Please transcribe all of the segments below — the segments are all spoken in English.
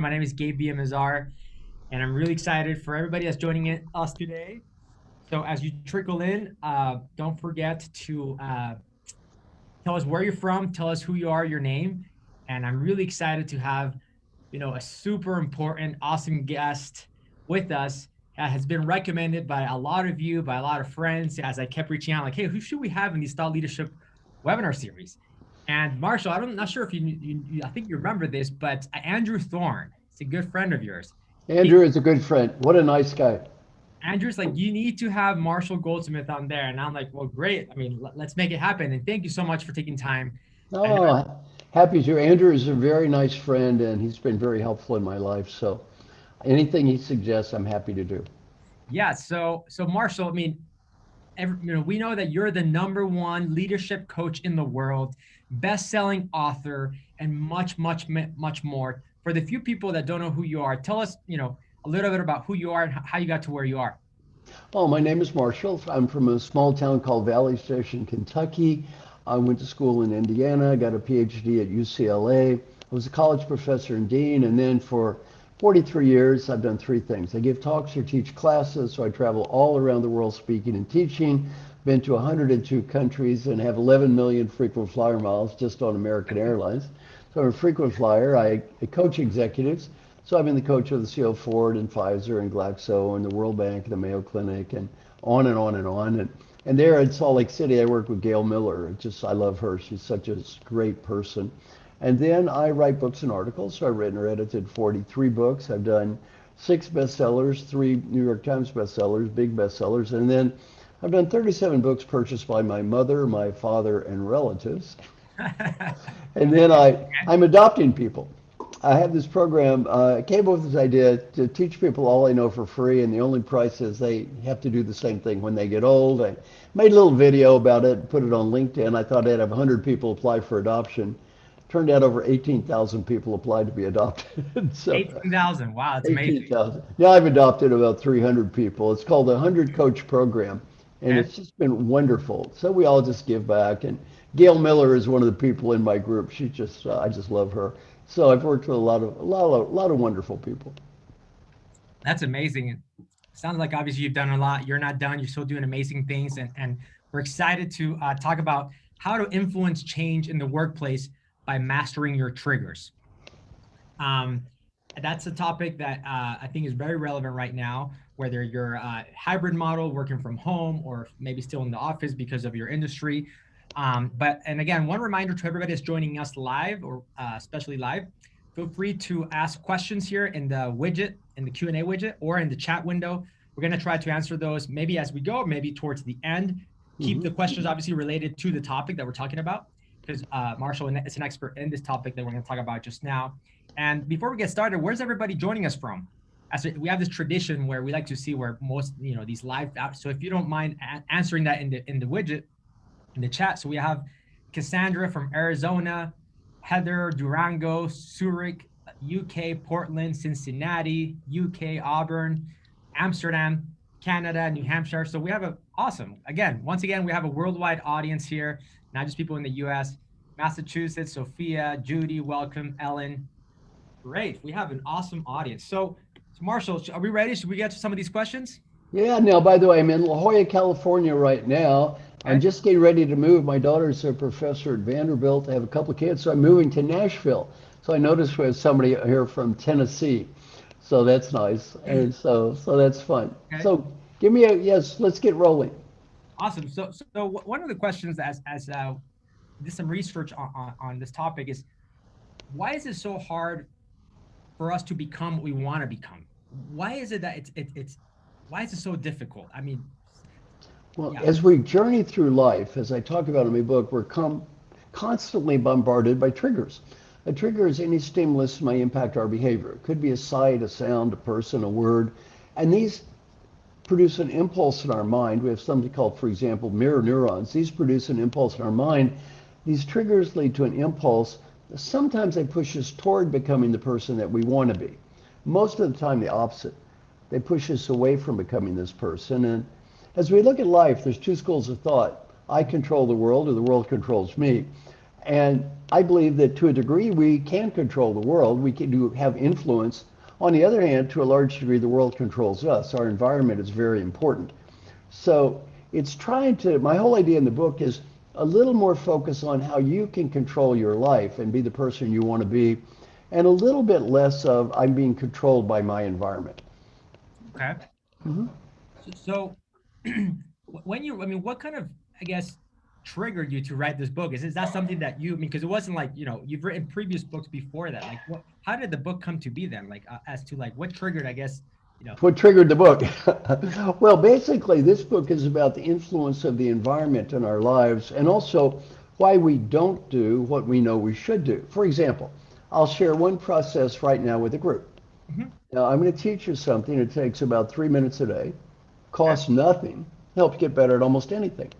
My name is Gabe Mazar, and I'm really excited for everybody that's joining us today. So as you trickle in, don't forget to tell us where you're from, tell us who you are, your name, and I'm really excited to have, a super important, awesome guest with us that has been recommended by a lot of you, by a lot of friends. As I kept reaching out, like, hey, who should we have in these thought leadership webinar series? And Marshall, I'm not sure if I think you remember this, but Andrew Thorne, he's a good friend of yours. Andrew is a good friend. What a nice guy. Andrew's like, you need to have Marshall Goldsmith on there. And I'm like, well, great. I mean, let's make it happen. And thank you so much for taking time. I know. Oh, happy to. Andrew is a very nice friend, and he's been very helpful in my life. So anything he suggests, I'm happy to do. Yeah. So Marshall, I mean, we know that you're the number one leadership coach in the world, best-selling author, and much more. For the few people that don't know who you are, tell us, a little bit about who you are and how you got to where you are. Oh, my name is Marshall. I'm from a small town called Valley Station, Kentucky. I went to school in Indiana, got a PhD at UCLA. I was a college professor and dean, and then for 43 years, I've done three things. I give talks or teach classes, so I travel all around the world speaking and teaching. Been to 102 countries and have 11 million frequent flyer miles just on American Airlines. So I'm a frequent flyer. I coach executives. So I've been the coach of the CEO of Ford and Pfizer and Glaxo and the World Bank and the Mayo Clinic and on and on and on. And there in Salt Lake City, I work with Gail Miller. I love her. She's such a great person. And then I write books and articles. So I've written or edited 43 books. I've done 6 bestsellers, 3 New York Times bestsellers, big bestsellers. And then I've done 37 books purchased by my mother, my father, and relatives. And then I'm adopting people. I have this program. I came up with this idea to teach people all I know for free, and the only price is they have to do the same thing when they get old. I made a little video about it, put it on LinkedIn. I thought I'd have 100 people apply for adoption. Turned out over 18,000 people applied to be adopted. So 18,000. Wow, that's amazing. 18,000. Now I've adopted about 300 people. It's called the 100 Coach Program, and Okay. it's just been wonderful. So we all just give back. And Gail Miller is one of the people in my group. I just love her. So I've worked with a lot of wonderful people. That's amazing. It sounds like obviously you've done a lot. You're not done. You're still doing amazing things, and we're excited to talk about how to influence change in the workplace by mastering your triggers. Um, that's a topic that I think is very relevant right now, whether you're a hybrid model, working from home, or maybe still in the office because of your industry. And again, one reminder to everybody that's joining us live or especially live, feel free to ask questions here in the widget, in the Q&A widget, or in the chat window. We're going to try to answer those maybe as we go, maybe towards the end. Keep Hmm. the questions obviously related to the topic that we're talking about, because Marshall is an expert in this topic that we're going to talk about just now. And before we get started, where's everybody joining us from? As we have this tradition where we like to see where most, these live apps. So if you don't mind answering that in the widget, in the chat. So we have Cassandra from Arizona, Heather, Durango, Zurich, UK, Portland, Cincinnati, UK, Auburn, Amsterdam, Canada, New Hampshire. So we have once again, we have a worldwide audience here, not just people in the US, Massachusetts, Sophia, Judy, welcome, Ellen. Great. We have an awesome audience. So Marshall, are we ready? Should we get to some of these questions? Yeah, now, by the way, I'm in La Jolla, California right now. I'm Okay. just getting ready to move. My daughter's a professor at Vanderbilt. I have a couple of kids, so I'm moving to Nashville. So I noticed we have somebody here from Tennessee. So that's nice. And so that's fun. Okay. So give me a yes, let's get rolling. Awesome. So one of the questions as did some research on this topic is, why is it so hard for us to become what we want to become? Why is it that it's why is it so difficult? I mean, Well, yeah. as we journey through life, as I talk about in my book, we're constantly bombarded by triggers. A trigger is any stimulus that may impact our behavior. It could be a sight, a sound, a person, a word. And these produce an impulse in our mind. We have something called, for example, mirror neurons. These produce an impulse in our mind. These triggers lead to an impulse. Sometimes they push us toward becoming the person that we want to be. Most of the time, the opposite. They push us away from becoming this person. And as we look at life, there's two schools of thought. I control the world, or the world controls me. And I believe that to a degree we can control the world. We can do have influence. On the other hand, to a large degree, the world controls us. Our environment is very important. So it's trying to, my whole idea in the book is a little more focus on how you can control your life and be the person you want to be, and a little bit less of I'm being controlled by my environment. Okay. Mhm. So, when you, I mean, what kind of, I guess, triggered you to write this book? Is that something that you, I mean, because it wasn't like, you've written previous books before that. Like, how did the book come to be then? Like, as to like what triggered, I guess, What triggered the book? yeah, Well, basically, this book is about the influence of the environment in our lives and also why we don't do what we know we should do. For example, I'll share one process right now with a group. hmm, Now, I'm going to teach you something. It takes about 3 minutes a day, okay, costs nothing, helps get better at almost anything.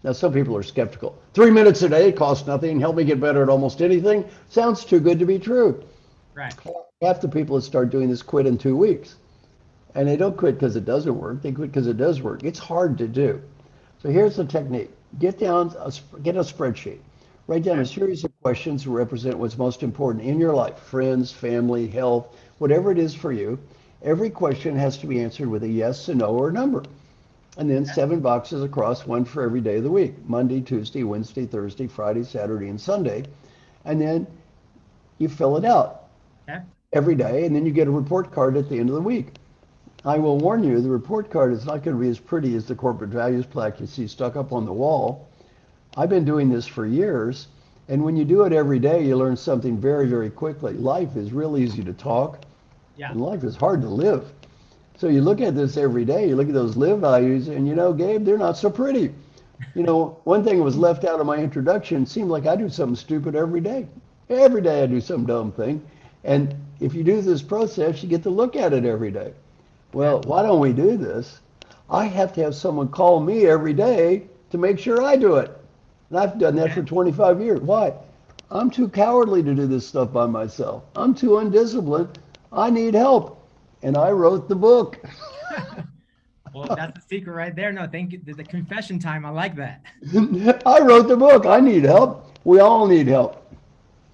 Now, some people are skeptical. 3 minutes a day costs nothing, help me get better at almost anything. Sounds too good to be true. right, Half the people that start doing this quit in 2 weeks. And they don't quit because it doesn't work. They quit because it does work. It's hard to do. So here's the technique. Get a spreadsheet. Write down a okay, series of questions that represent what's most important in your life, friends, family, health, whatever it is for you. Every question has to be answered with a yes, a no, or a number. And then 7 boxes across, one for every day of the week, Monday, Tuesday, Wednesday, Thursday, Friday, Saturday, and Sunday. And then you fill it out okay, every day, and then you get a report card at the end of the week. I will warn you, the report card is not going to be as pretty as the corporate values plaque you see stuck up on the wall. I've been doing this for years, and when you do it every day, you learn something very, very quickly. Life is real easy to talk, yeah, and life is hard to live. So you look at this every day, you look at those live values, and Gabe, they're not so pretty. One thing that was left out of my introduction seemed like I do something stupid every day. Every day I do some dumb thing. And if you do this process, you get to look at it every day. okay, Well, why don't we do this? I have to have someone call me every day to make sure I do it. And I've done that okay. for 25 years. Why? I'm too cowardly to do this stuff by myself. I'm too undisciplined. I need help. And I wrote the book. Well, that's the secret right there. No, thank you. The confession time. I like that. I wrote the book. I need help. We all need help.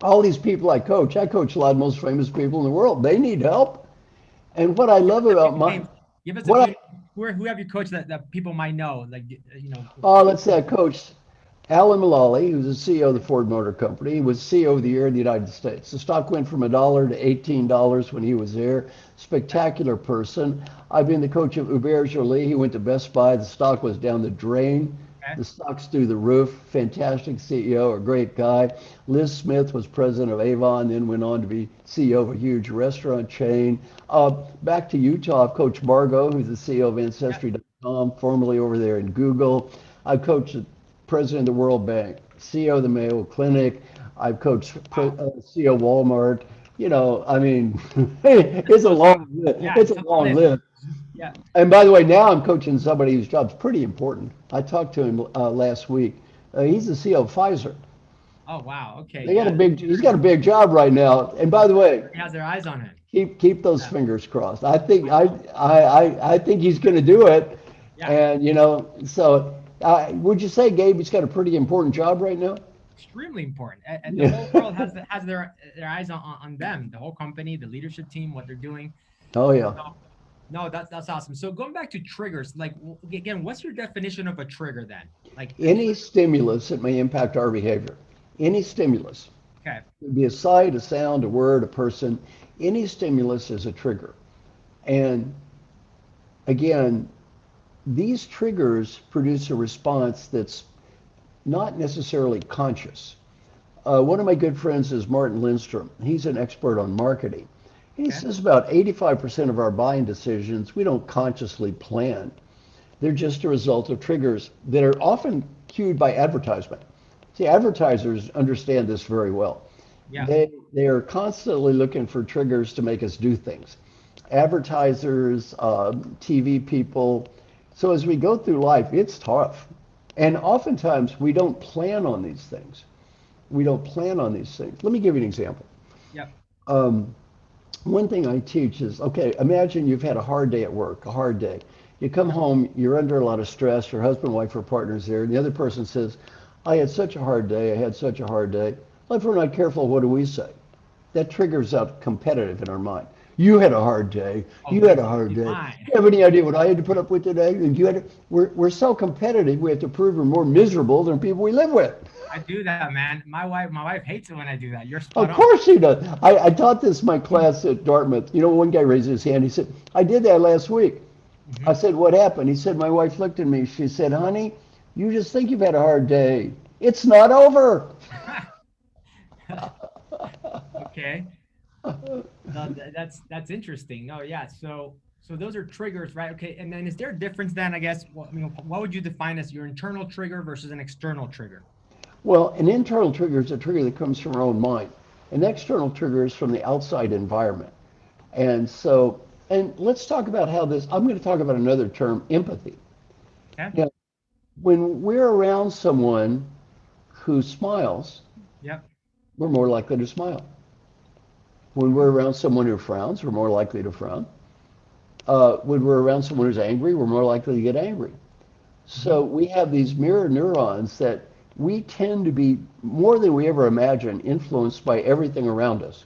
All these people I coach a lot of the most famous people in the world. They need help. And what I Give us love a about few my, names. Give us a what few. I, Who have you coached that people might know? Like, let's say I coached Alan Mulally, who's the CEO of the Ford Motor Company. He was CEO of the Year in the United States. The stock went from $1 to $18 when he was there. Spectacular person. I've been the coach of Hubert Joly. He went to Best Buy. The stock was down the drain. okay, The stock's through the roof. Fantastic CEO, a great guy. Liz Smith was president of Avon, then went on to be CEO of a huge restaurant chain. Back to Utah, I've coached Margot, who's the CEO of yeah, Ancestry.com, formerly over there in Google. I've coached president of the World Bank, CEO of the Mayo Clinic. I've coached wow. CEO of Walmart. I mean, it's a long, Yeah, it's it's a a long long list. list. Yeah. And by the way, now I'm coaching somebody whose job's pretty important. I talked to him last week. He's the CEO of Pfizer. Oh wow. Okay. They got a Yeah. big, he's got a big job right now. And Well, by the way, he has their eyes on him. keep those Yeah. fingers crossed. I think he's going to do it. Yeah. And so would you say, Gabe, he's got a pretty important job right now? Extremely important. And the Yeah. whole world has their eyes on them. The whole company, the leadership team, what they're doing. Oh yeah. So, no, that's awesome. So going back to triggers, like again, what's your definition of a trigger then? Like, Any stimulus that may impact our behavior, any stimulus, okay, it could be a sight, a sound, a word, a person, any stimulus is a trigger. And again, these triggers produce a response that's not necessarily conscious. One of my good friends is Martin Lindstrom. He's an expert on marketing. He okay, says about 85% of our buying decisions we don't consciously plan. They're just a result of triggers that are often cued by advertisement. See, advertisers understand this very well. yeah, They are constantly looking for triggers to make us do things. Advertisers, TV people. So as we go through life, it's tough. And oftentimes we don't plan on these things. We don't plan on these things. Let me give you an example. yeah, Um, One thing I teach is, okay, imagine you've had a hard day at work, a hard day. You come yeah, home, you're under a lot of stress, your husband, wife, or partner's there, and the other person says, I had such a hard day. I had such a hard day. Well, if we're not careful, what do we say? That triggers out competitive in our mind. You had a hard day. Oh, You had wait a till you hard see day. mine. You have any idea what I had to put up with today? And you had to, we're so competitive, we have to prove we're more miserable than people we live with. I do that, man. My wife hates it when I do that. You're spot Of on. course she does. I taught this in my class at Dartmouth. You know, one guy raised his hand. He said, I did that last week. I Hmm. said, what happened? He said, my wife looked at me. She said, honey, you just think you've had a hard day. It's not over. Okay. No, that's interesting. No, yeah. So those are triggers, right? Okay. And then is there a difference then, I guess, what would you define as your internal trigger versus an external trigger? Well, an internal trigger is a trigger that comes from our own mind. An external trigger is from the outside environment. And so, and let's talk about how this, I'm going to talk about another term, empathy. Okay. Now, when we're around someone who smiles, Yep. we're more likely to smile. When we're around someone who frowns, we're more likely to frown. When we're around someone who's angry, we're more likely to get angry. Hmm. So we have these mirror neurons that we tend to be, more than we ever imagined, influenced by everything around us.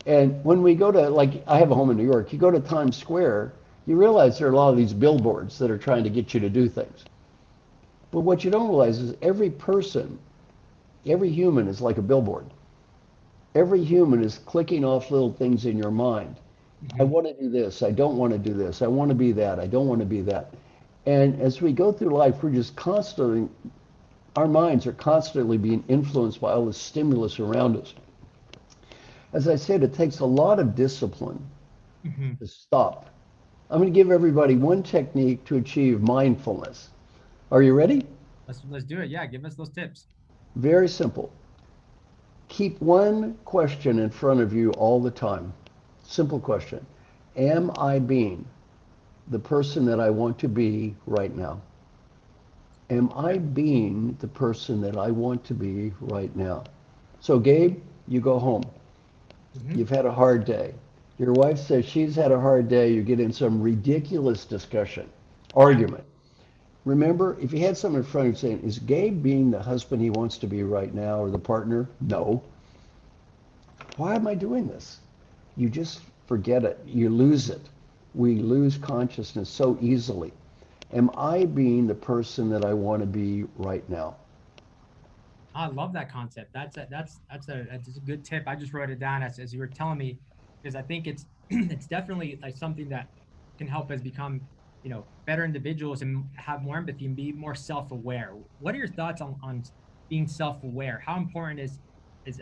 And when we go to, like, I have a home in New York, you go to Times Square, you realize there are a lot of these billboards that are trying to get you to do things. But what you don't realize is every person, every human is like a billboard. Every human is clicking off little things in your mind. I Hmm. want to do this. I don't want to do this. I want to be that. I don't want to be that. And as we go through life, we're just constantly, our minds are constantly being influenced by all the stimulus around us. As I said, it takes a lot of discipline Hmm. to stop. I'm going to give everybody one technique to achieve mindfulness. Are you ready? Let's do it. Yeah. Give us those tips. Very simple. Keep one question in front of you all the time. Simple question. Am I being the person that I want to be right now? Am I Okay. being the person that I want to be right now? So, Gabe, you go home. Hmm. You've had a hard day. Your wife says she's had a hard day. You get in some ridiculous discussion, Yeah. argument. Remember, if you had someone in front of you saying, is Gabe being the husband he wants to be right now or the partner? No. Why am I doing this? You just forget it. You lose it. We lose consciousness so easily. Am I being the person that I want to be right now? I love that concept. That's a good tip. I just wrote it down as you were telling me because I think it's it's definitely like something that can help us become, better individuals and have more empathy and be more self-aware. What are your thoughts on being self-aware? How important is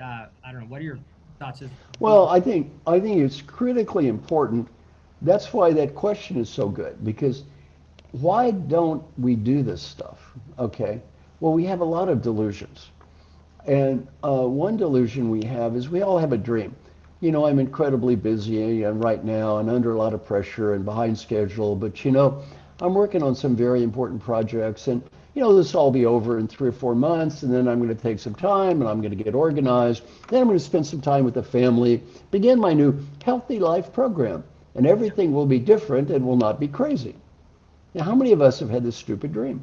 I don't know, what are your thoughts as being Well, I think it's critically important. That's why that question is so good because why don't we do this stuff? Okay. Well, we have a lot of delusions. And one delusion we have is we all have a dream. You know, I'm incredibly busy and right now and under a lot of pressure and behind schedule, but I'm working on some very important projects and this will all be over in 3 or 4 months and then I'm going to take some time and I'm going to get organized. Then I'm going to spend some time with the family, begin my new healthy life program, and everything will be different and will not be crazy. Now, how many of us have had this stupid dream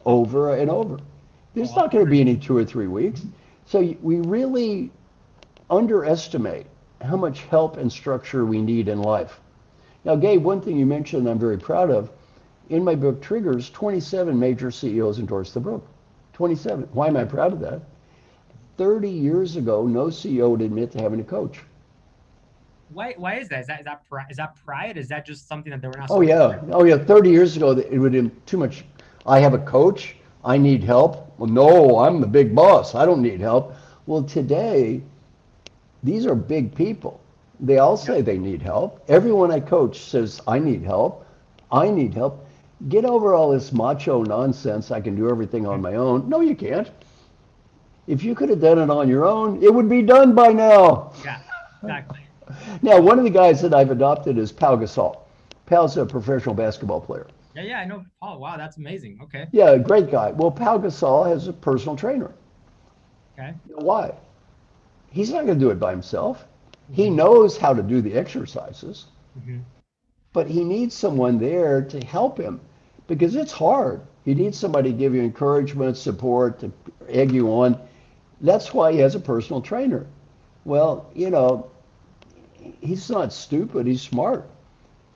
over and over? There's all not going to be hundreds? any 2 or 3 weeks. So we really underestimate how much help and structure we need in life. Now, Gabe, one thing you mentioned I'm very proud of. In my book, Triggers, 27 major CEOs endorsed the book. 27. Why am I proud of that? 30 years ago, no CEO would admit to having a coach. Why is that? Is that pride? Is that just something that they were not Oh, so yeah. Oh, yeah. 30 years ago, it would have been too much. I have a coach. I need help. Well, no, I'm the big boss. I don't need help. Well, today, these are big people. They all Yep. say they need help. Everyone I coach says, I need help. I need help. Get over all this macho nonsense. I can do everything on Mhm. my own. No, you can't. If you could have done it on your own, it would be done by now. Yeah, exactly. Now, one of the guys that I've adopted is Pau Gasol. Pau's a professional basketball player. Yeah, I know. Oh, wow, that's amazing. Okay. Yeah, great guy. Well, Pau Gasol has a personal trainer. Okay. You know why? He's not going to do it by himself. He Hmm. knows how to do the exercises, Hmm. but he needs someone there to help him because it's hard. He needs somebody to give you encouragement, support, to egg you on. That's why he has a personal trainer. Well, he's not stupid, he's smart.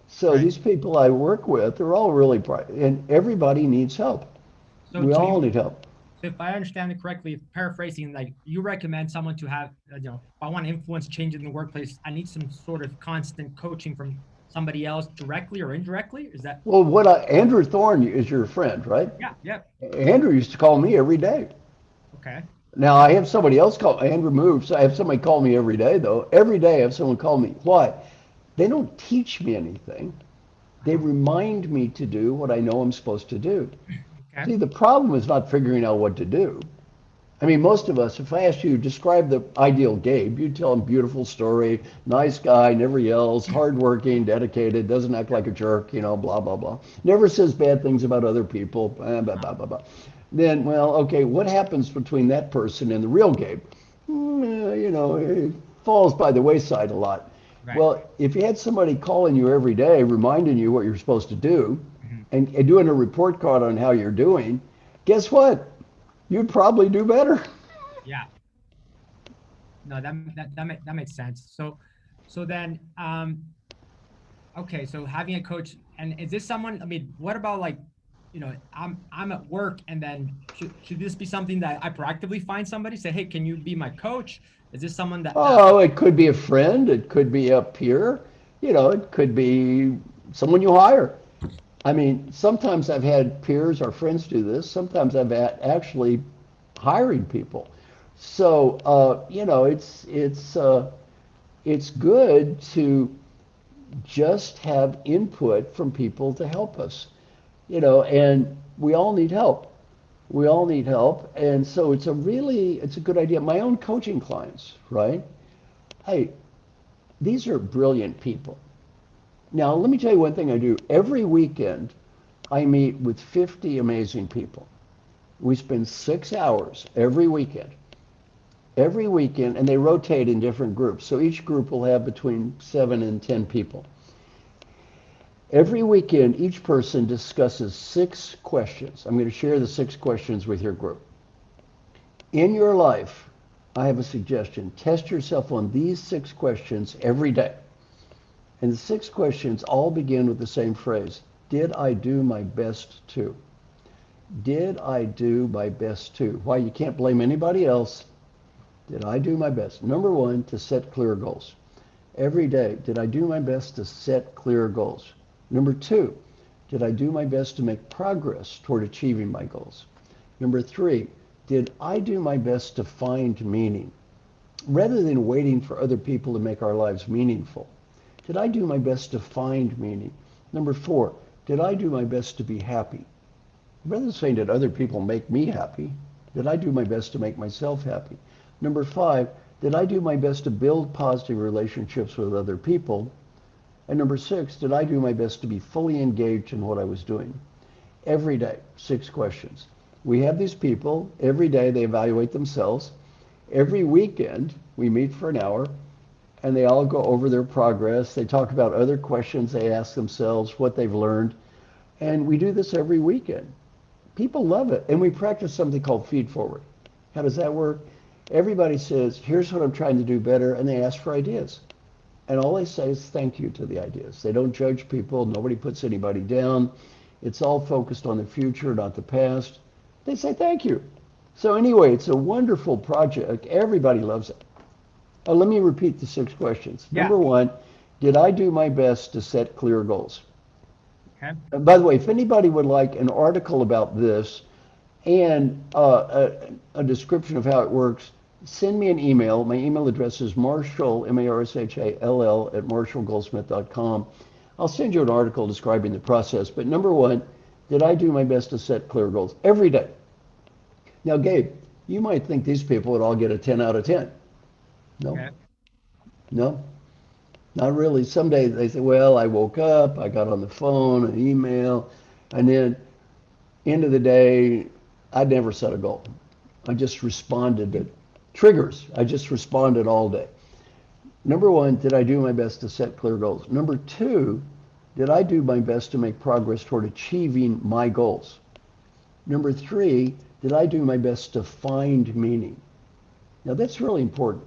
So Right. these people I work with, they're all really bright, and everybody needs help. So We so all you need help. so if I understand it correctly, paraphrasing, like you recommend someone to have, if I want to influence change in the workplace, I need some sort of constant coaching from somebody else directly or indirectly. Is that? Well, Andrew Thorne is your friend, right? Yeah. Yeah. Andrew used to call me every day. Okay. Now I have somebody else call. Andrew moved, so I have somebody call me every day though. Every day I have someone call me. Why? They don't teach me anything. They Uh-huh. remind me to do what I know I'm supposed to do. Okay. See, the problem is not figuring out what to do. I mean, most of us, if I asked you to describe the ideal Gabe, you'd tell him beautiful story, nice guy, never yells, hardworking, dedicated, doesn't act Yeah. like a jerk, blah, blah, blah. Never says bad things about other people, blah, blah, Uh-huh. blah, blah, blah. Then, well, okay, what happens between that person and the real Gabe? It falls by the wayside a lot. Right. Well, if you had somebody calling you every day, reminding you what you're supposed to do, Mhm. and doing a report card on how you're doing, guess what? You'd probably do better. Yeah. No, that makes sense. So then, okay, so having a coach, and is this someone, I mean, what about like, I'm at work, and then should this be something that I proactively find somebody, say, hey, can you be my coach? Is this someone that Oh, it could be a friend, it could be a peer, it could be someone you hire. I mean, sometimes I've had peers or friends do this. Sometimes I've had actually hiring people. So, it's good to just have input from people to help us, and we all need help. We all need help, and so it's a good idea. My own coaching clients, right? Hey, these are brilliant people. Now, let me tell you one thing I do. Every weekend, I meet with 50 amazing people. We spend 6 hours every weekend, and they rotate in different groups. So each group will have between 7 and 10 people. Every weekend, each person discusses 6 questions. I'm going to share the 6 questions with your group. In your life, I have a suggestion. Test yourself on these 6 questions every day. And the 6 questions all begin with the same phrase. Did I do my best to? Did I do my best to? Why, you can't blame anybody else. Did I do my best? Number one, to set clear goals. Every day, did I do my best to set clear goals? Number two, did I do my best to make progress toward achieving my goals? Number three, did I do my best to find meaning? Rather than waiting for other people to make our lives meaningful, did I do my best to find meaning? Number four, did I do my best to be happy? Rather than saying, did other people make me happy? Did I do my best to make myself happy? Number five, did I do my best to build positive relationships with other people? And number six, did I do my best to be fully engaged in what I was doing? Every day, 6 questions. We have these people, every day they evaluate themselves. Every weekend, we meet for an hour, and they all go over their progress. They talk about other questions they ask themselves, what they've learned. And we do this every weekend. People love it. And we practice something called feed forward. How does that work? Everybody says, here's what I'm trying to do better, and they ask for ideas. And all they say is thank you to the ideas. They don't judge people. Nobody puts anybody down. It's all focused on the future, not the past. They say thank you. So anyway, it's a wonderful project. Everybody loves it. Let me repeat the 6 questions. Yeah. Number one, did I do my best to set clear goals? Okay. And by the way, if anybody would like an article about this and a description of how it works, send me an email. My email address is Marshall, Marshall, at marshallgoldsmith.com. I'll send you an article describing the process. But number one, did I do my best to set clear goals every day? Now, Gabe, you might think these people would all get a 10 out of 10. No, Okay. no, not really. Some days they say, well, I woke up, I got on the phone, an email, and then end of the day, I never set a goal. I just responded to triggers. I just responded all day. Number one, did I do my best to set clear goals? Number two, did I do my best to make progress toward achieving my goals? Number three, did I do my best to find meaning? Now that's really important.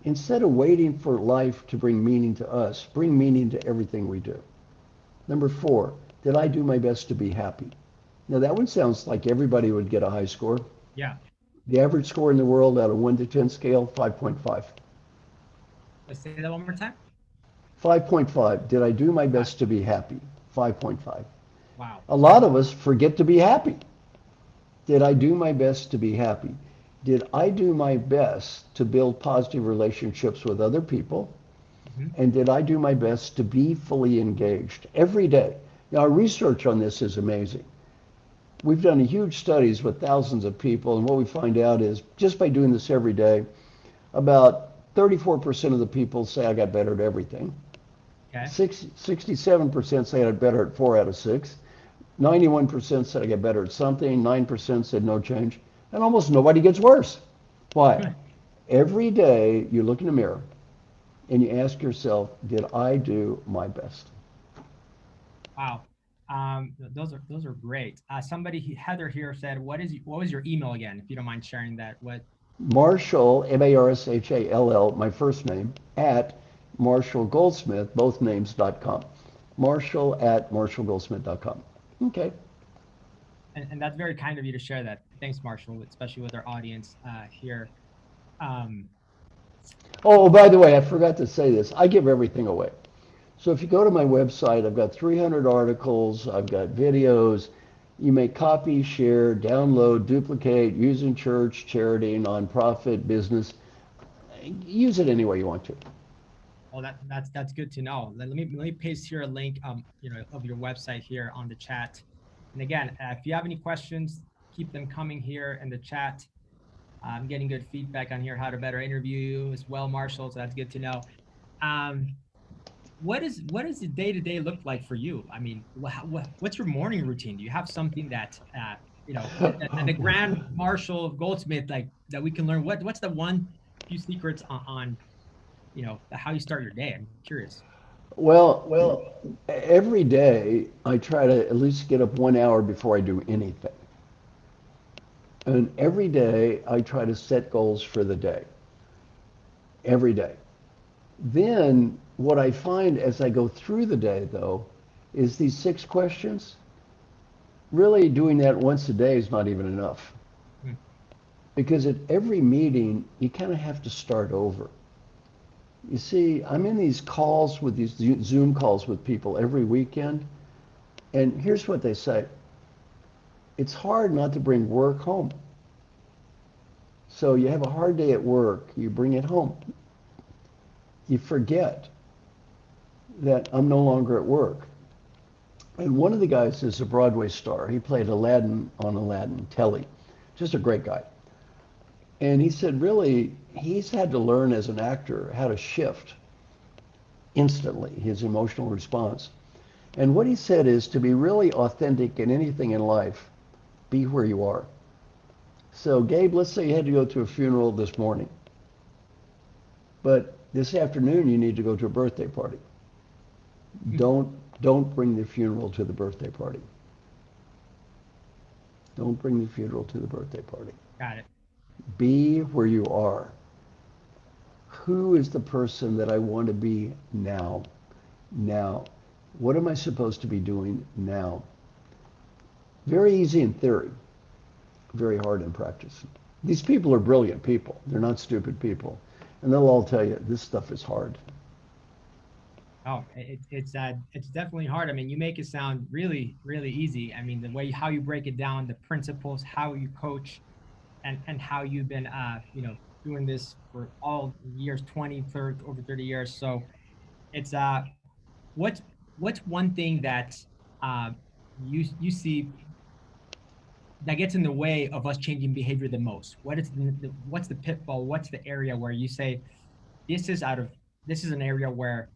Instead of waiting for life to bring meaning to us, bring meaning to everything we do. Number four, did I do my best to be happy? Now that one sounds like everybody would get a high score. Yeah. The average score in the world out of 1 to 10 scale, 5.5. Let's say that one more time. 5.5. Did I do my Got it. best to be happy? 5.5. Wow. A lot of us forget to be happy. Did I do my best to be happy? Did I do my best to build positive relationships with other people? Hmm. And did I do my best to be fully engaged every day? Now, our research on this is amazing. We've done huge studies with thousands of people, and what we find out is just by doing this every day, about 34% of the people say I got better at everything. Okay. 67% say I got better at 4 out of 6. 91% said I get better at something. 9% said no change. And almost nobody gets worse. Why? Every day you look in the mirror and you ask yourself, did I do my best? Wow. Those are great. Heather here said, what was your email again? If you don't mind sharing that. What? Marshall, Marshall, my first name, at Marshall Goldsmith, both names.com. Marshall at marshallgoldsmith.com. Okay. And that's very kind of you to share that. Thanks, Marshall, especially with our audience here. Um, Oh, by the way, I forgot to say this. I give everything away. So if you go to my website, I've got 300 articles, I've got videos. You may copy, share, download, duplicate, use in church, charity, nonprofit, business. Use it any way you want to. well, that's good to know. Let me paste here a link, of your website here on the chat. And again, if you have any questions, keep them coming here in the chat. I'm getting good feedback on here how to better interview you as well, Marshall. So that's good to know. Um, what does the day to day look like for you? I mean, what's your morning routine? Do you have something that the Grand Marshal of Goldsmith, like, that we can learn? What's the one few secrets on how you start your day? I'm curious. Well, every day I try to at least get up 1 hour before I do anything. And every day I try to set goals for the day. Every day. Then what I find as I go through the day, though, is these 6 questions. Really doing that once a day is not even enough. Hmm. Because at every meeting, you kind of have to start over. You see, I'm in these calls with these Zoom calls with people every weekend, and here's what they say. It's hard not to bring work home. So you have a hard day at work, you bring it home. You forget that I'm no longer at work. And one of the guys is a Broadway star. He played Aladdin on Aladdin, Telly. Just a great guy. And he said, really, he's had to learn as an actor how to shift instantly his emotional response. And what he said is to be really authentic in anything in life, be where you are. So, Gabe, let's say you had to go to a funeral this morning, but this afternoon you need to go to a birthday party. Don't bring the funeral to the birthday party. Don't bring the funeral to the birthday party. Got it. Be where you are. Who is the person that I want to be now? Now. What am I supposed to be doing now? Very easy in theory, very hard in practice. These people are brilliant people. They're not stupid people. And they'll all tell you this stuff is hard. Oh, it's definitely hard. I mean, you make it sound really, really easy. I mean, the way how you break it down, the principles, how you coach, and how you've been doing this for all years, 20, 30, over 30 years. So it's what's what's one thing that uh you see that gets in the way of us changing behavior the most? What's the pitfall? What's the area where you say this is out of this is an area where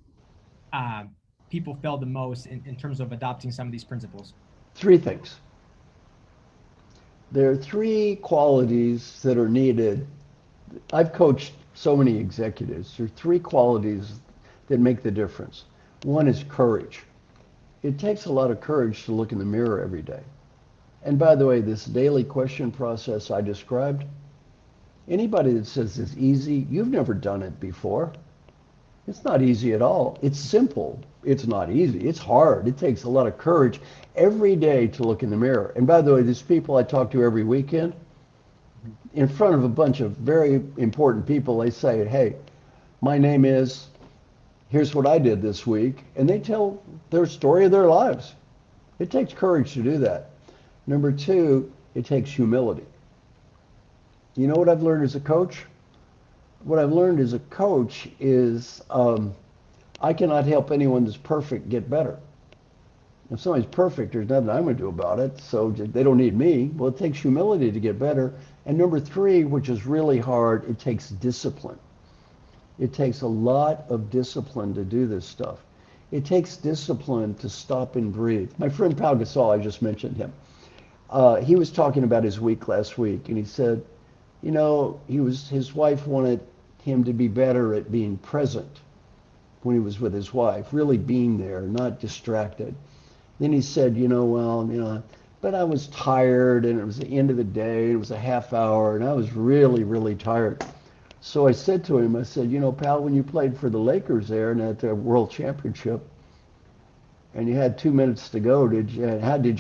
um, people fail the most in terms of adopting some of these principles? 3 things. There are 3 qualities that are needed. I've coached so many executives. There are 3 qualities that make the difference. One is courage. It takes a lot of courage to look in the mirror every day. And by the way, this daily question process I described, anybody that says it's easy, you've never done it before. It's not easy at all. It's simple. It's not easy. It's hard. It takes a lot of courage every day to look in the mirror. And by the way, these people I talk to every weekend, in front of a bunch of very important people, they say, hey, my name is, here's what I did this week. And they tell their story of their lives. It takes courage to do that. Number two, it takes humility. You know what I've learned as a coach? What I've learned as a coach is I cannot help anyone that's perfect get better. If somebody's perfect, there's nothing I'm going to do about it, so they don't need me. Well, it takes humility to get better. And number three, which is really hard, it takes discipline. It takes a lot of discipline to do this stuff. It takes discipline to stop and breathe. My friend Pau Gasol, I just mentioned him. He was talking about his week last week, and he said, you know, his wife wanted him to be better at being present when he was with his wife, really being there, not distracted. Then he said, but I was tired, and it was the end of the day, it was a half hour, and I was really, really tired. So I said to him, I said, pal, when you played for the Lakers there and at the World Championship, and you had 2 minutes to go, did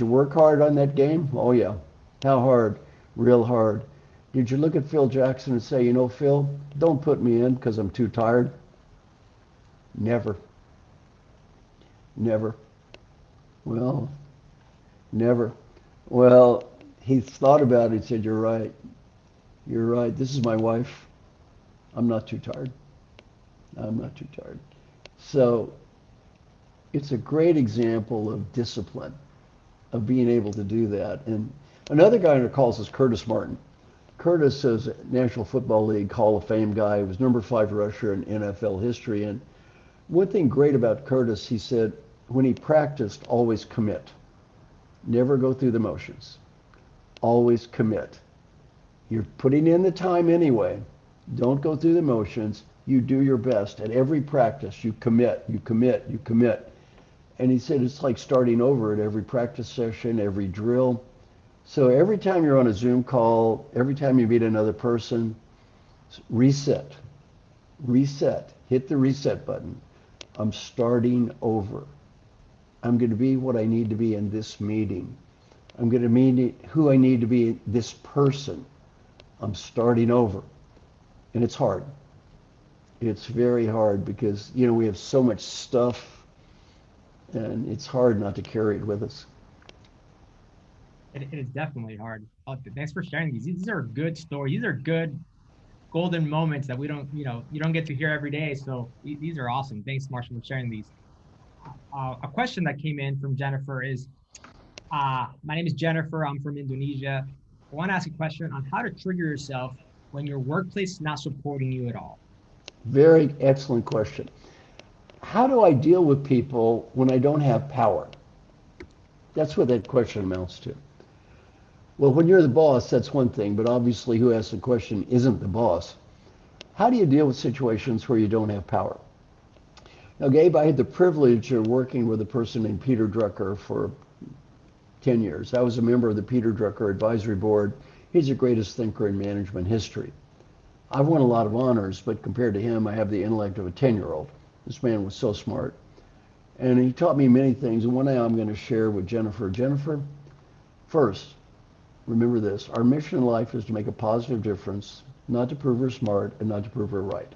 you work hard on that game? Oh yeah. How hard? Real hard. Did you look at Phil Jackson and say, Phil, don't put me in because I'm too tired? Never. Never. Well, never. Well, he thought about it. He said, you're right. You're right. This is my wife. I'm not too tired. I'm not too tired. So it's a great example of discipline, of being able to do that. And another guy on our calls is Curtis Martin. Curtis is a National Football League Hall of Fame guy. He was number 5 rusher in NFL history. And one thing great about Curtis, he said, when he practiced, always commit. Never go through the motions. Always commit. You're putting in the time anyway. Don't go through the motions. You do your best. At every practice, you commit, you commit, you commit. And he said it's like starting over at every practice session, every drill. So every time you're on a Zoom call, every time you meet another person, reset, reset, hit the reset button. I'm starting over. I'm going to be what I need to be in this meeting. I'm going to meet who I need to be this person. I'm starting over. And it's hard. It's very hard because, we have so much stuff and it's hard not to carry it with us. It is definitely hard. Thanks for sharing these. These are good stories. These are good golden moments that we don't, you don't get to hear every day. So these are awesome. Thanks, Marshall, for sharing these. A question that came in from Jennifer is, my name is Jennifer. I'm from Indonesia. I want to ask a question on how to trigger yourself when your workplace is not supporting you at all. Very excellent question. How do I deal with people when I don't have power? That's what that question amounts to. Well, when you're the boss, that's one thing, but obviously who asks the question isn't the boss. How do you deal with situations where you don't have power? Now, Gabe, I had the privilege of working with a person named Peter Drucker for 10 years. I was a member of the Peter Drucker Advisory Board. He's the greatest thinker in management history. I've won a lot of honors, but compared to him, I have the intellect of a 10-year-old. This man was so smart. And he taught me many things, and one I'm going to share with Jennifer. Jennifer, first, remember this. Our mission in life is to make a positive difference, not to prove we're smart and not to prove we're right.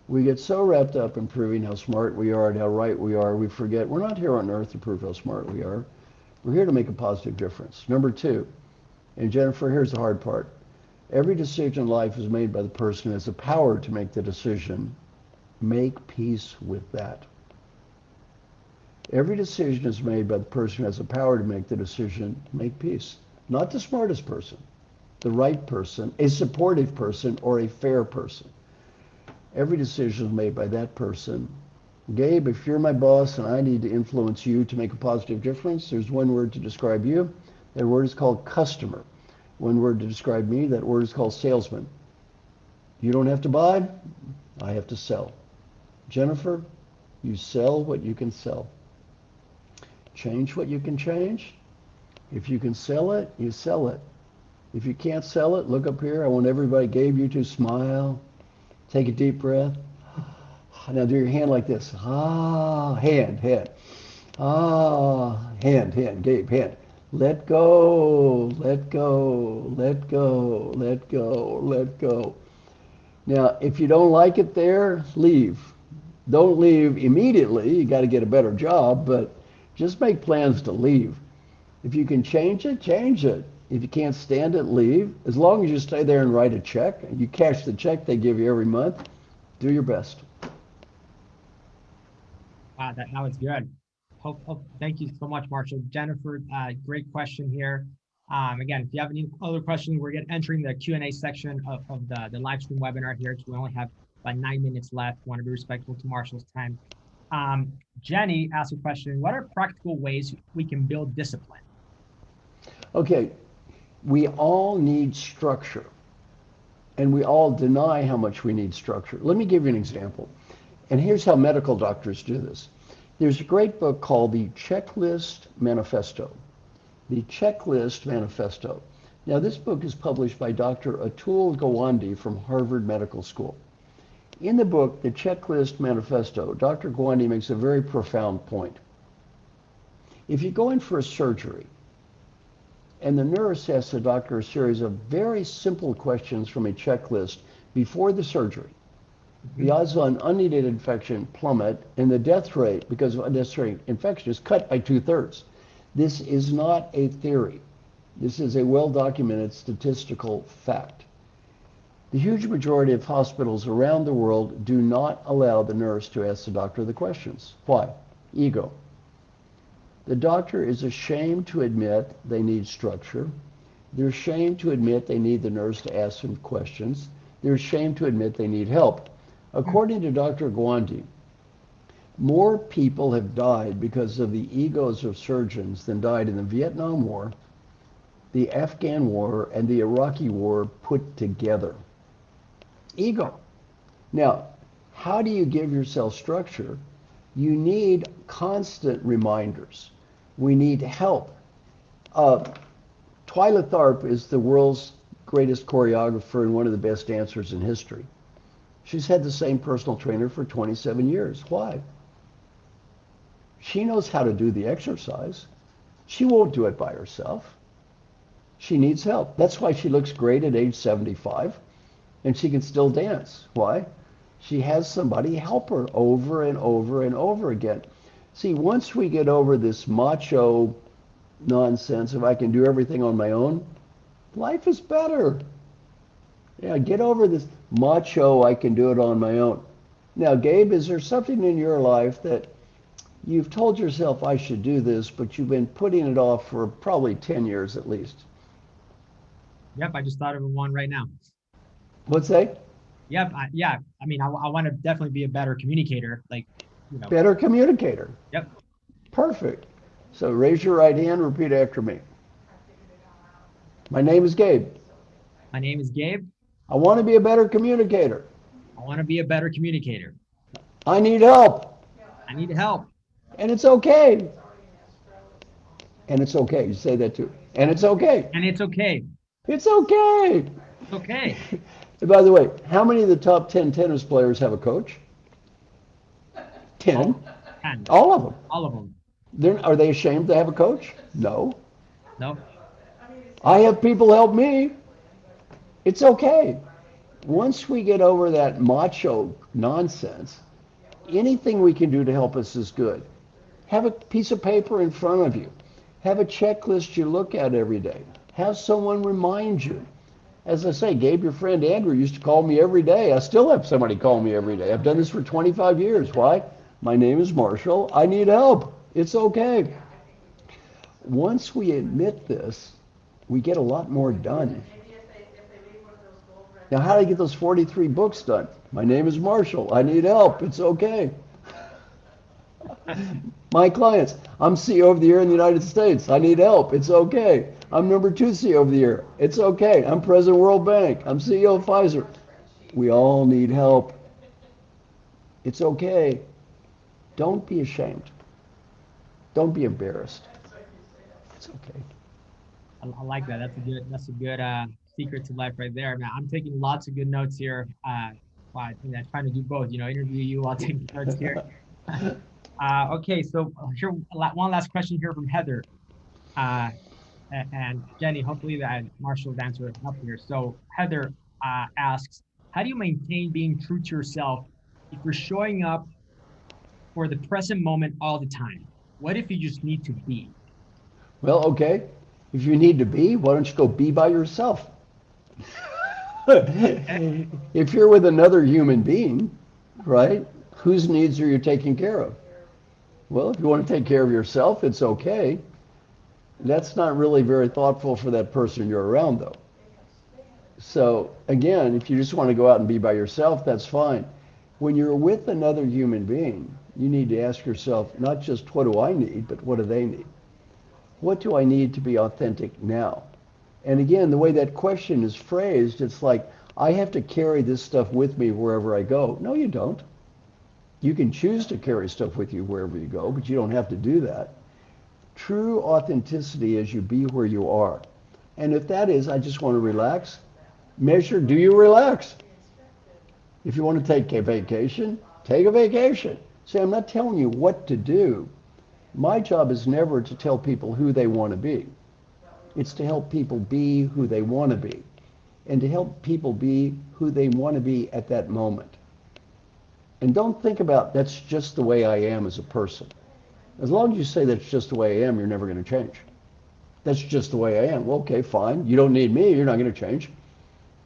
We get so wrapped up in proving how smart we are and how right we are, we forget we're not here on earth to prove how smart we are. We're here to make a positive difference. Number two, and Jennifer, here's the hard part. Every decision in life is made by the person who has the power to make the decision. Make peace with that. Every decision is made by the person who has the power to make the decision. Make peace. Not the smartest person, the right person, a supportive person, or a fair person. Every decision is made by that person. Gabe, if you're my boss and I need to influence you to make a positive difference, there's one word to describe you. That word is called customer. One word to describe me, that word is called salesman. You don't have to buy, I have to sell. Jennifer, you sell what you can sell. Change what you can change. If you can sell it, you sell it. If you can't sell it, look up here. I want everybody gave you to smile. Take a deep breath. Now do your hand like this. Ah, hand. Ah, hand, Gabe, hand. Let go, let go, let go, let go, let go. Now, if you don't like it there, leave. Don't leave immediately. You got to get a better job, but just make plans to leave. If you can change it, change it. If you can't stand it, leave. As long as you stay there and write a check, and you cash the check they give you every month, do your best. Wow, that was good. Thank you so much, Marshall. Jennifer, great question here. Again, if you have any other questions, we're entering the Q&A section of the live stream webinar here. So we only have about 9 minutes left. Want to be respectful to Marshall's time. Jenny asked a question: what are practical ways we can build discipline? Okay, we all need structure, and we all deny how much we need structure. Let me give you an example. And here's how medical doctors do this. There's a great book called The Checklist Manifesto. The Checklist Manifesto. Now, this book is published by Dr. Atul Gawande from Harvard Medical School. In the book, The Checklist Manifesto, Dr. Gawande makes a very profound point. If you go in for a surgery, and the nurse asks the doctor a series of very simple questions from a checklist before the surgery, the odds on unneeded infection plummet, and the death rate because of unnecessary infection is cut by 2/3. This is not a theory. This is a well-documented statistical fact. The huge majority of hospitals around the world do not allow the nurse to ask the doctor the questions. Why? Ego. The doctor is ashamed to admit they need structure. They're ashamed to admit they need the nurse to ask them questions. They're ashamed to admit they need help. According to Dr. Gawande, more people have died because of the egos of surgeons than died in the Vietnam War, the Afghan War, and the Iraqi War put together. Ego. Now, how do you give yourself structure? You need constant reminders. We need help. Twyla Tharp is the world's greatest choreographer and one of the best dancers in history. She's had the same personal trainer for 27 years. Why? She knows how to do the exercise. She won't do it by herself. She needs help. That's why she looks great at age 75 and she can still dance. Why? She has somebody help her over and over and over again. See, once we get over this macho nonsense, if I can do everything on my own, life is better. Yeah, get over this macho, I can do it on my own. Now, Gabe, is there something in your life that you've told yourself I should do this, but you've been putting it off for probably 10 years at least? Yep, I just thought of one right now. What's that? Yep, yeah. I mean, I want to definitely be a better communicator. Better communicator. Yep. Perfect. So raise your right hand, repeat after me. My name is Gabe. My name is Gabe. I want to be a better communicator. I want to be a better communicator. I need help. I need help. And it's okay. And it's okay. You say that too. And it's okay. And it's okay. It's okay. It's okay. And by the way, how many of the top 10 tennis players have a coach? 10. 10. All of them. All of them. Are they ashamed to have a coach? No. No. I have people help me. It's okay. Once we get over that macho nonsense, anything we can do to help us is good. Have a piece of paper in front of you. Have a checklist you look at every day. Have someone remind you. As I say, Gabe, your friend Andrew used to call me every day. I still have somebody call me every day. I've done this for 25 years. Why? My name is Marshall. I need help. It's okay. Once we admit this, we get a lot more done. Now, how do I get those 43 books done? My name is Marshall. I need help. It's okay. My clients, I'm CEO of the Year in the United States. I need help. It's okay. I'm number 2 CEO of the Year. It's okay. I'm President of World Bank. I'm CEO of Pfizer. We all need help. It's okay. Don't be ashamed. Don't be embarrassed. It's okay. I like that. That's a good secret to life right there. Man, I'm taking lots of good notes here. Wow, and I'm trying to do both, interview you while taking notes here. Okay, so here one last question here from Heather. Uh, and Jenny, hopefully that Marshall's answer helped here. So Heather asks, how do you maintain being true to yourself if you're showing up for the present moment all the time? What if you just need to be? Well, okay. If you need to be, why don't you go be by yourself? Eh, If you're with another human being, right, whose needs are you taking care of? Well, if you want to take care of yourself, it's okay. That's not really very thoughtful for that person you're around, though. So, again, if you just want to go out and be by yourself, that's fine. When you're with another human being, you need to ask yourself not just what do I need, but what do they need? What do I need to be authentic now? And again, the way that question is phrased, it's like, I have to carry this stuff with me wherever I go. No, you don't. You can choose to carry stuff with you wherever you go, but you don't have to do that. True authenticity is you be where you are. And if that is, I just want to relax, measure, do you relax? If you want to take a vacation, take a vacation. See, I'm not telling you what to do. My job is never to tell people who they want to be. It's to help people be who they want to be and to help people be who they want to be at that moment. And don't think about that's just the way I am as a person. As long as you say that's just the way I am, you're never going to change. That's just the way I am. Well, okay, fine. You don't need me. You're not going to change.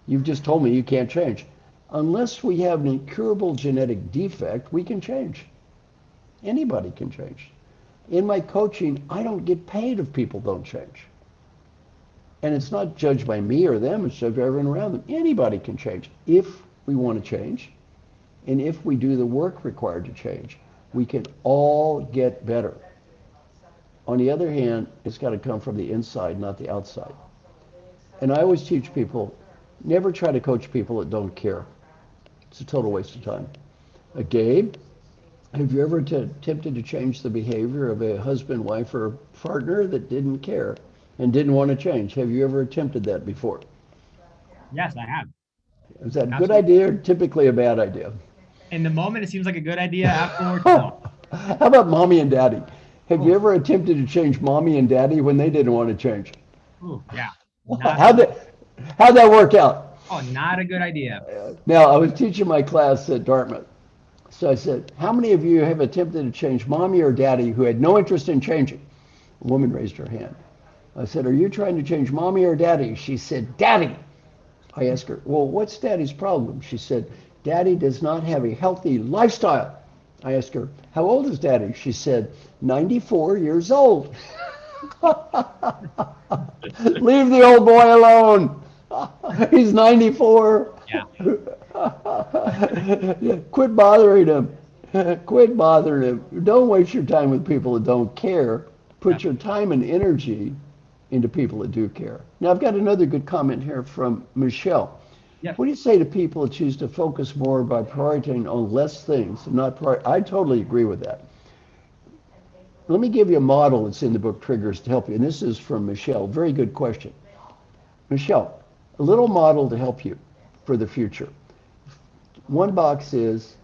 You've just told me you can't change. Unless we have an incurable genetic defect, we can change. Anybody can change. In my coaching, I don't get paid if people don't change. And it's not judged by me or them, it's judged by everyone around them. Anybody can change if we want to change. And if we do the work required to change, we can all get better. On the other hand, it's got to come from the inside, not the outside. And I always teach people, never try to coach people that don't care. It's a total waste of time. Gabe, have you ever attempted to change the behavior of a husband, wife, or partner that didn't care and didn't want to change? Have you ever attempted that before? yes, I have. Is that a good Absolutely. idea or typically a bad idea? In the moment, it seems like a good idea. Afterwards, no. How about mommy and daddy? Have you Oh, ever attempted to change mommy and daddy when they didn't want to change? ooh, yeah. Not a How'd good. that, how'd that work out? Oh, not a good idea. Now, I was teaching my class at Dartmouth. So I said, how many of you have attempted to change mommy or daddy who had no interest in changing? A woman raised her hand. I said, are you trying to change mommy or daddy? She said, daddy. I asked her, well, what's daddy's problem? She said, daddy does not have a healthy lifestyle. I asked her, how old is daddy? She said, 94 years old. Leave the old boy alone. He's 94. Yeah. Quit bothering him. Quit bothering him. Don't waste your time with people that don't care. Put your Definitely. time and energy into people that do care. Now, I've got another good comment here from Michelle. Yes. What do you say to people that choose to focus more by prioritizing on less things and not I totally agree with that. Let me give you a model that's in the book Triggers to help you. And this is from Michelle. Very good question. Michelle, a little model to help you for the future. One box is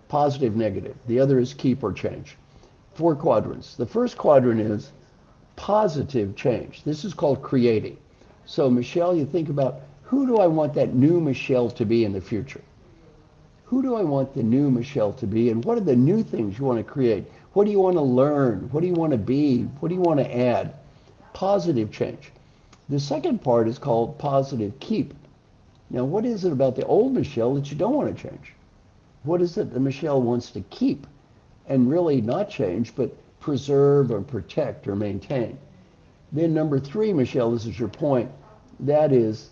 positive, negative. The other is keep or change. 4 quadrants. The first quadrant is positive change. This is called creating. So Michelle, you think about who do I want that new Michelle to be in the future? Who do I want the new Michelle to be? And what are the new things you want to create? What do you want to learn? What do you want to be? What do you want to add? Positive change. The second part is called positive keep. Now, what is it about the old Michelle that you don't want to change? What is it that Michelle wants to keep and really not change, but preserve or protect or maintain? Then number 3, Michelle, this is your point, that is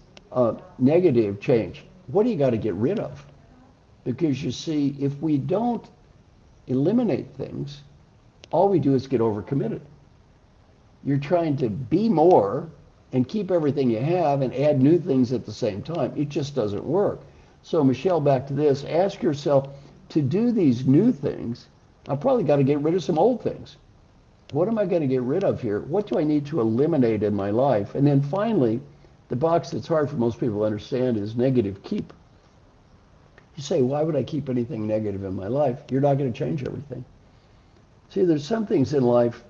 negative change. What do you got to get rid of? Because you see, if we don't eliminate things, all we do is get overcommitted. You're trying to be more and keep everything you have and add new things at the same time. It just doesn't work. So Michelle, back to this, ask yourself, to do these new things, I probably got to get rid of some old things. What am I going to get rid of here? What do I need to eliminate in my life? And then finally, the box that's hard for most people to understand is negative keep. You say, why would I keep anything negative in my life? You're not going to change everything. See, there's some things in life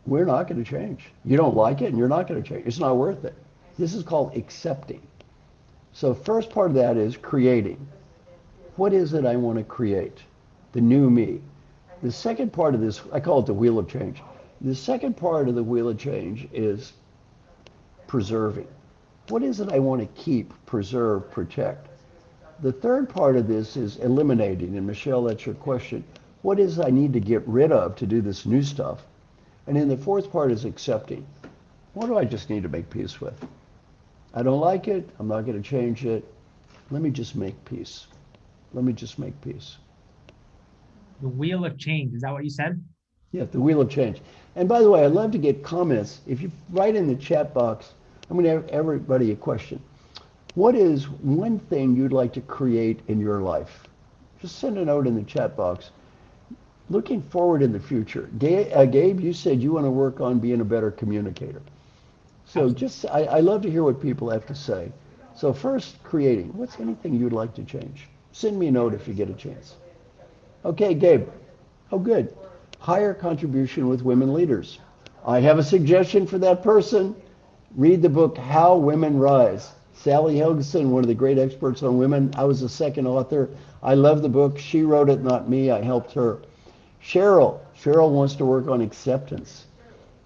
we're not going to change. You don't like it and you're not going to change. It's not worth it. This is called accepting. So first part of that is creating. What is it I want to create? The new me. The second part of this, I call it the wheel of change. The second part of the wheel of change is preserving. What is it I want to keep, preserve, protect? The third part of this is eliminating. And Michelle, that's your question. What is it I need to get rid of to do this new stuff? And then the fourth part is accepting. What do I just need to make peace with? I don't like it. I'm not going to change it. Let me just make peace. Let me just make peace. The wheel of change. Is that what you said? Yeah, the wheel of change. And by the way, I'd love to get comments. If you write in the chat box, I'm going to have everybody a question. What is one thing you'd like to create in your life? Just send a note in the chat box. Looking forward in the future. Gabe, you said you want to work on being a better communicator. So I love to hear what people have to say. So first, creating. What's anything you'd like to change? Send me a note if you get a chance. Okay, Gabe. Oh, good. Higher contribution with women leaders. I have a suggestion for that person. Read the book, How Women Rise. Sally Helgeson, one of the great experts on women. I was the second author. I love the book. She wrote it, not me. I helped her. Cheryl wants to work on acceptance.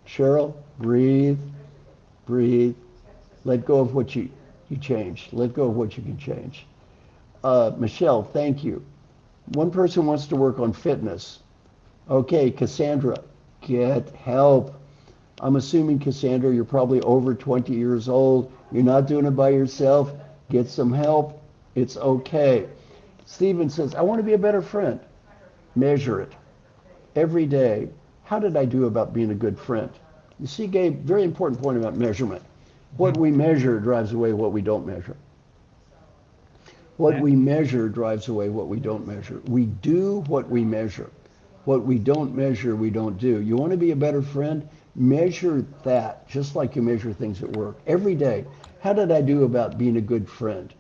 Cheryl, breathe, breathe. Let go of what you changed. Let go of what you can change. Michelle, thank you. One person wants to work on fitness. Okay, Cassandra, get help. I'm assuming, Cassandra, you're probably over 20 years old. You're not doing it by yourself. Get some help. It's okay. Stephen says, I want to be a better friend. Measure it. Every day, how did I do about being a good friend? You see, Gabe, very important point about measurement. What we measure drives away what we don't measure. What we measure drives away what we don't measure. We do what we measure. What we don't measure, we don't do. You want to be a better friend? Measure that, just like you measure things at work. Every day, how did I do about being a good friend?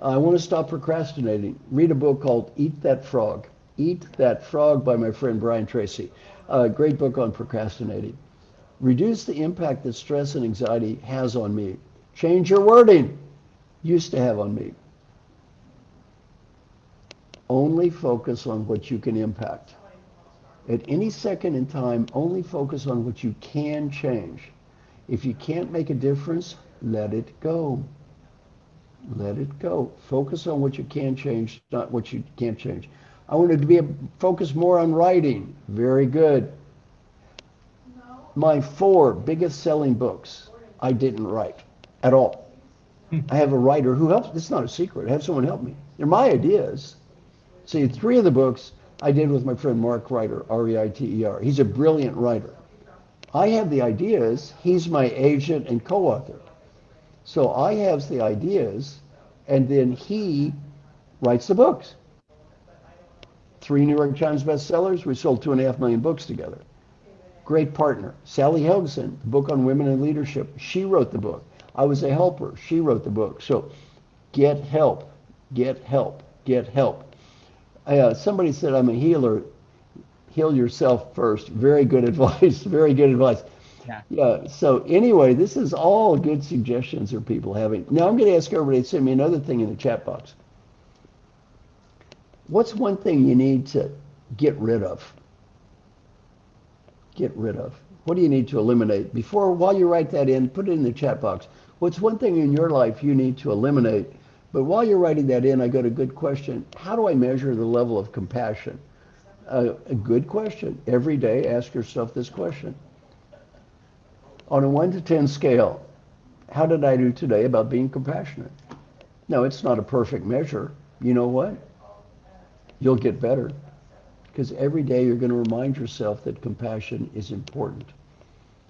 I want to stop procrastinating. Read a book called Eat That Frog. Eat That Frog by my friend Brian Tracy. A great book on procrastinating. Reduce the impact that stress and anxiety has on me. Change your wording. Used to have on me. Only focus on what you can impact. At any second in time, only focus on what you can change. If you can't make a difference, let it go. Let it go. Focus on what you can change, not what you can't change. I wanted to focus more on writing. Very good. My 4 biggest selling books, I didn't write at all. I have a writer who helps. It's not a secret. I have someone help me. They're my ideas. See, 3 of the books I did with my friend Mark Reiter, R-E-I-T-E-R. He's a brilliant writer. I have the ideas. He's my agent and co-author. So I have the ideas, and then he writes the books. 3 New York Times bestsellers. We sold 2.5 million books together. Great partner. Sally Helgeson, the book on women in leadership. She wrote the book. I was a helper. She wrote the book. So get help. Get help. Get help. Somebody said I'm a healer. Heal yourself first. Very good advice. Very good advice. Yeah. So anyway, this is all good suggestions that people having. Now I'm going to ask everybody to send me another thing in the chat box. What's one thing you need to get rid of? Get rid of. What do you need to eliminate? While you write that in, put it in the chat box. What's one thing in your life you need to eliminate? But while you're writing that in, I got a good question. How do I measure the level of compassion? A good question. Every day, ask yourself this question. On a 1 to 10 scale, how did I do today about being compassionate? Now, it's not a perfect measure. You know what? You'll get better. Because every day you're going to remind yourself that compassion is important.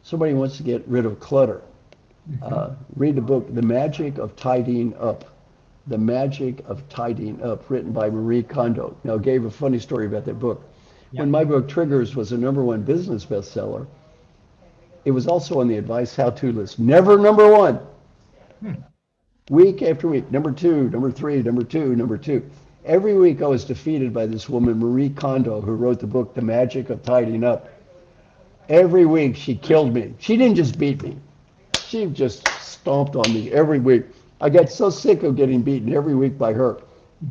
Somebody wants to get rid of clutter. Read the book, The Magic of Tidying Up. The Magic of Tidying Up, written by Marie Kondo. Now, I gave a funny story about that book. Yeah. When my book Triggers was a #1 business bestseller, it was also on the advice how-to list. Never #1. Hmm. Week after week, #2, #3, #2, #2. Every week I was defeated by this woman, Marie Kondo, who wrote the book, The Magic of Tidying Up. Every week she killed me. She didn't just beat me. She just stomped on me every week. I got so sick of getting beaten every week by her.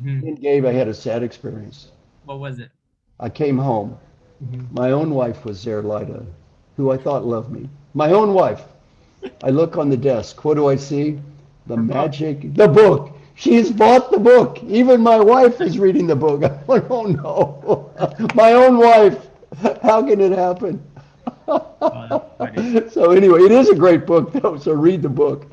Hmm. In Gabe, I had a sad experience. What was it? I came home. Hmm. My own wife was there, Lida, who I thought loved me. My own wife. I look on the desk. What do I see? The Her book. magic, the book. She's bought the book. Even my wife is reading the book. I went, oh no. My own wife. How can it happen? Oh, that's funny. So anyway, it is a great book though, so read the book.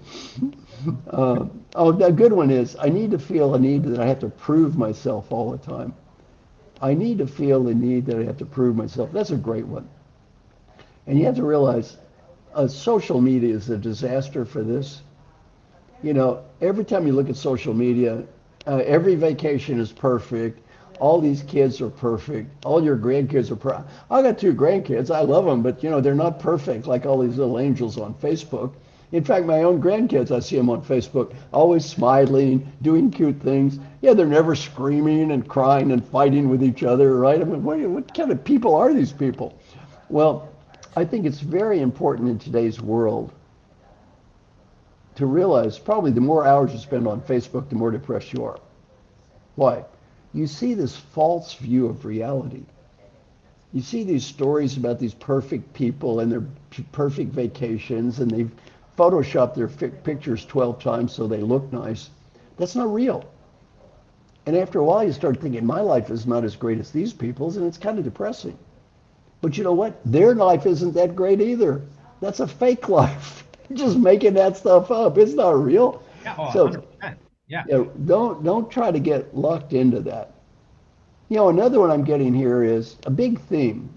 Oh, the good one is, I need to feel a need that I have to prove myself all the time. I need to feel the need that I have to prove myself. That's a great one. And you have to realize social media is a disaster for this. You know, every time you look at social media, every vacation is perfect. All these kids are perfect. All your grandkids are perfect. I got 2 grandkids. I love them, but you know, they're not perfect like all these little angels on Facebook. In fact, my own grandkids, I see them on Facebook, always smiling, doing cute things. Yeah, they're never screaming and crying and fighting with each other, right? I mean, what kind of people are these people? Well, I think it's very important in today's world to realize probably the more hours you spend on Facebook, the more depressed you are. Why? You see this false view of reality. You see these stories about these perfect people and their perfect vacations, and they've photoshopped their pictures 12 times so they look nice. That's not real. And after a while, you start thinking, my life is not as great as these people's, and it's kind of depressing. But you know what? Their life isn't that great either. That's a fake life. Just making that stuff up. It's not real. Yeah. Oh, So 100%. Yeah. yeah, don't try to get locked into that. You know, another one I'm getting here is a big theme.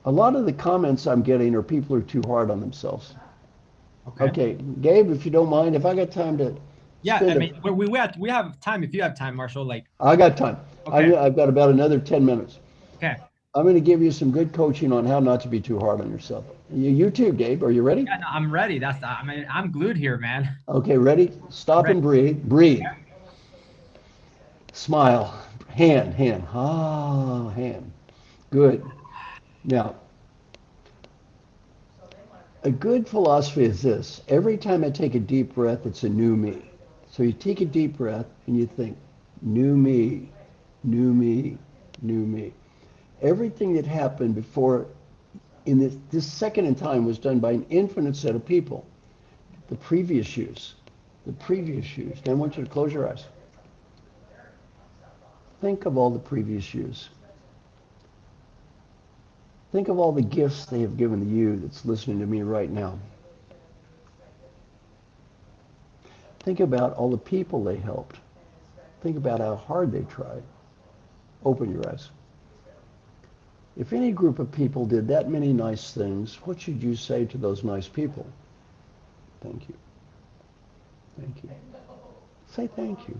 A lot of the comments I'm getting are people who are too hard on themselves. Okay. Okay, Gabe, if you don't mind, if I got time to Yeah. spend I a, mean, we have time if you have time, Marshall. Like, I got time. okay. I've got about another 10 minutes. Okay. I'm going to give you some good coaching on how not to be too hard on yourself. You too, Gabe. Are you ready? Yeah, no, I'm ready. I mean, I'm glued here, man. Okay, ready? I'm Stop ready. and breathe. Breathe. Smile. Hand, hand. Ah, hand. Good. Now, a good philosophy is this. Every time I take a deep breath, it's a new me. So you take a deep breath and you think, new me, new me, new me. Everything that happened before in this second in time was done by an infinite set of people. The previous use, the previous use. Now I want you to close your eyes. Think of all the previous use. Think of all the gifts they have given to you that's listening to me right now. Think about all the people they helped. Think about how hard they tried. Open your eyes. If any group of people did that many nice things, what should you say to those nice people? Thank you. Thank you. Say thank you.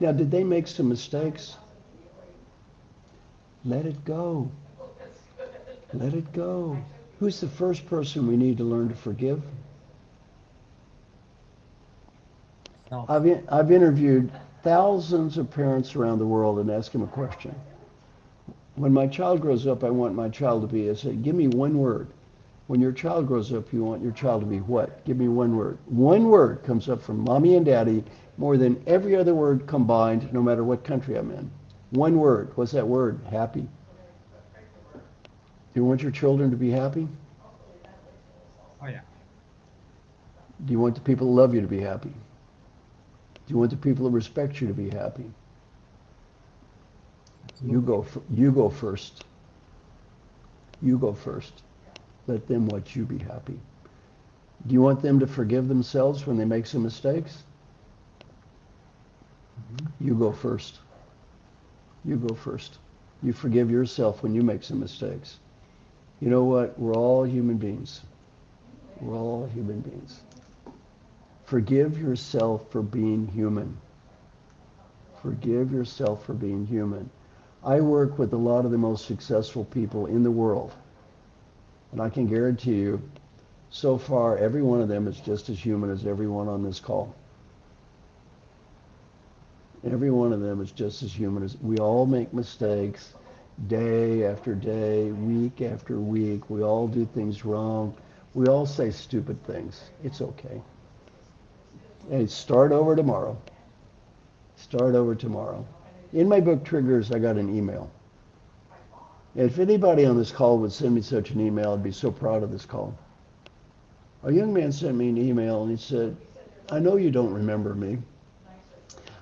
Now, did they make some mistakes? Let it go. Let it go. Who's the first person we need to learn to forgive? So, I've interviewed thousands of parents around the world and asked them a question. When my child grows up, I want my child to be, I say, give me one word. When your child grows up, you want your child to be what? Give me one word. One word comes up from mommy and daddy more than every other word combined, no matter what country I'm in. One word. What's that word? Happy. Do you want your children to be happy? oh yeah. Do you want the people who love you to be happy? Do you want the people who respect you to be happy? Absolutely. You go first. You go first. Let them watch you be happy. Do you want them to forgive themselves when they make some mistakes? Hmm. You go first. You go first. You forgive yourself when you make some mistakes. You know what? We're all human beings. We're all human beings. Forgive yourself for being human. Forgive yourself for being human. I work with a lot of the most successful people in the world. And I can guarantee you, so far, every one of them is just as human as everyone on this call. Every one of them is just as human as we all make mistakes day after day, week after week. We all do things wrong. We all say stupid things. It's okay. Hey, start over tomorrow. Start over tomorrow. In my book, Triggers, I got an email. If anybody on this call would send me such an email, I'd be so proud of this call. A young man sent me an email and he said, I know you don't remember me.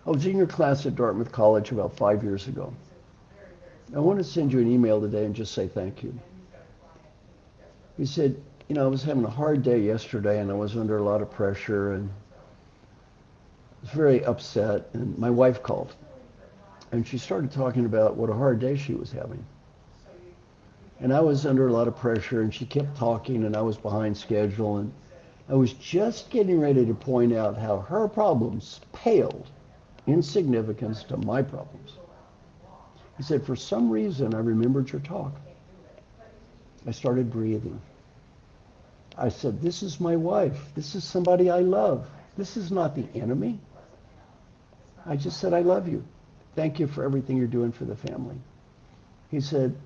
I was in your class at Dartmouth College about 5 years ago. I want to send you an email today and just say thank you. He said, I was having a hard day yesterday and I was under a lot of pressure and was very upset, and my wife called and she started talking about what a hard day she was having. And I was under a lot of pressure and she kept talking and I was behind schedule, and I was just getting ready to point out how her problems paled in significance to my problems. He said, for some reason, I remembered your talk. I started breathing. I said, this is my wife. This is somebody I love. This is not the enemy. I just said, I love you. Thank you for everything you're doing for the family. He said,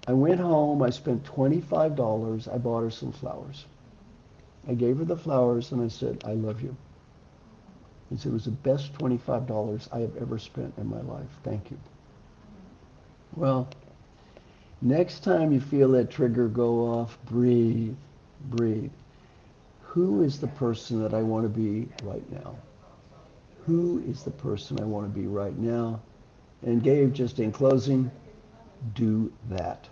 I went home, I spent $25, I bought her some flowers. I gave her the flowers and I said, I love you. He said, it was the best $25 I have ever spent in my life. Thank you. Well, next time you feel that trigger go off, breathe, breathe. Who is the person that I want to be right now? Who is the person I want to be right now? And Gabe, just in closing, do that.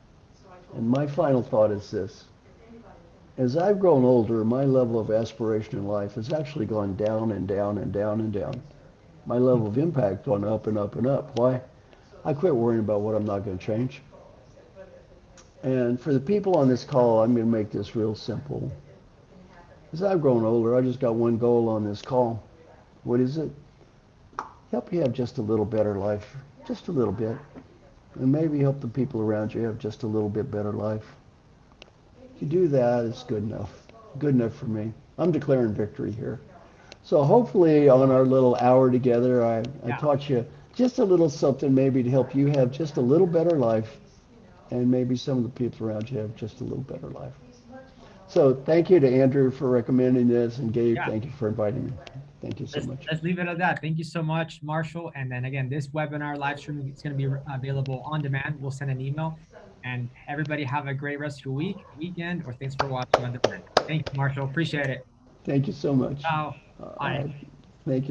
And my final thought is this. As I've grown older, my level of aspiration in life has actually gone down and down and down and down. My level of impact gone up and up and up. Why? I quit worrying about what I'm not going to change. And for the people on this call, I'm going to make this real simple. As I've grown older, I just got one goal on this call. What is it? Help you have just a little better life, just a little bit. And maybe help the people around you have just a little bit better life. If you do that, it's good enough. Good enough for me. I'm declaring victory here. So hopefully on our little hour together, I taught you just a little something maybe to help you have just a little better life, and maybe some of the people around you have just a little better life. So thank you to Andrew for recommending this, and Gabe, thank you for inviting me. Thank you so much. Let's leave it at that. Thank you so much, Marshall. And then again, this webinar live stream is going to be available on demand. We'll send an email. And everybody have a great rest of your week, weekend, or thanks for watching on demand. Thank you, Marshall. Appreciate it. Thank you so much. Ciao. Bye. Thank you.